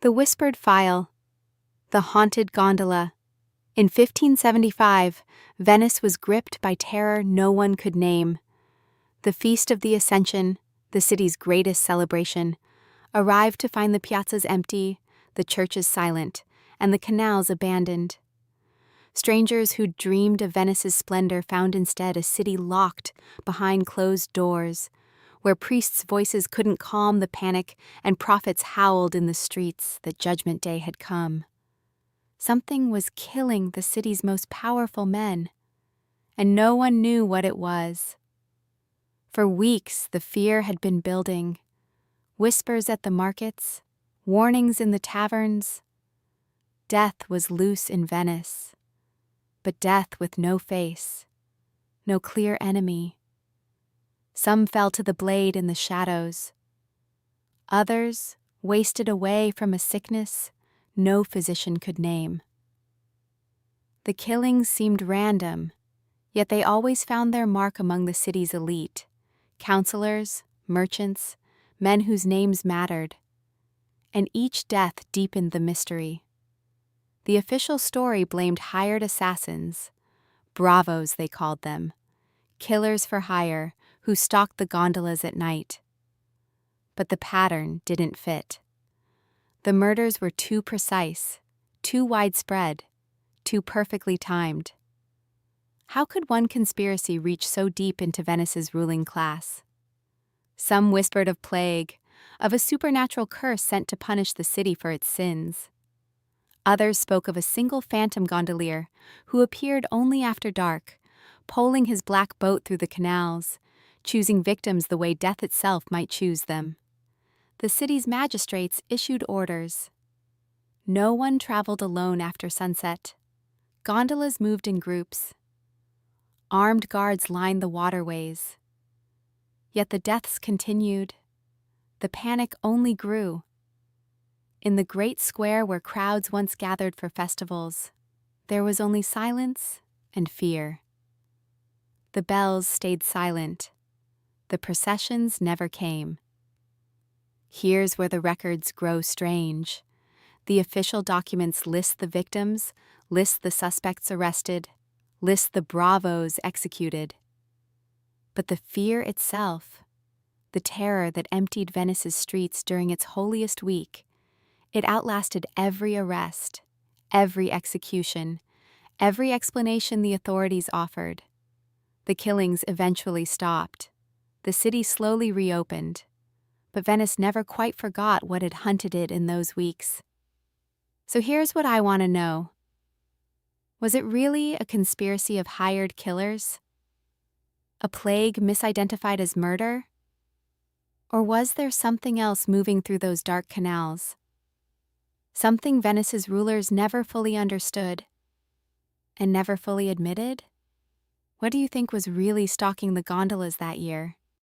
The Whispered Phial, the Haunted Gondola. In 1575, Venice was gripped by terror no one could name. The Feast of the Ascension, the city's greatest celebration, arrived to find the piazzas empty, the churches silent, and the canals abandoned. Strangers who'd dreamed of Venice's splendor found instead a city locked behind closed doors, where priests' voices couldn't calm the panic and prophets howled in the streets that Judgment Day had come. Something was killing the city's most powerful men, and no one knew what it was. For weeks, the fear had been building. Whispers at the markets, warnings in the taverns. Death was loose in Venice, but death with no face, no clear enemy. Some fell to the blade in the shadows. Others wasted away from a sickness no physician could name. The killings seemed random, yet they always found their mark among the city's elite, counselors, merchants, men whose names mattered. And each death deepened the mystery. The official story blamed hired assassins, bravos they called them, killers for hire who stalked the gondolas at night. But the pattern didn't fit. The murders were too precise, too widespread, too perfectly timed. How could one conspiracy reach so deep into Venice's ruling class? Some whispered of plague, of a supernatural curse sent to punish the city for its sins. Others spoke of a single phantom gondolier who appeared only after dark, poling his black boat through the canals, choosing victims the way death itself might choose them. The city's magistrates issued orders. No one traveled alone after sunset. Gondolas moved in groups. Armed guards lined the waterways. Yet the deaths continued. The panic only grew. In the great square where crowds once gathered for festivals, there was only silence and fear. The bells stayed silent. The processions never came. Here's where the records grow strange. The official documents list the victims, list the suspects arrested, list the bravos executed. But the fear itself, the terror that emptied Venice's streets during its holiest week, it outlasted every arrest, every execution, every explanation the authorities offered. The killings eventually stopped. The city slowly reopened. But Venice never quite forgot what had hunted it in those weeks. So here's what I want to know. Was it really a conspiracy of hired killers? A plague misidentified as murder? Or was there something else moving through those dark canals? Something Venice's rulers never fully understood and never fully admitted? What do you think was really stalking the gondolas that year?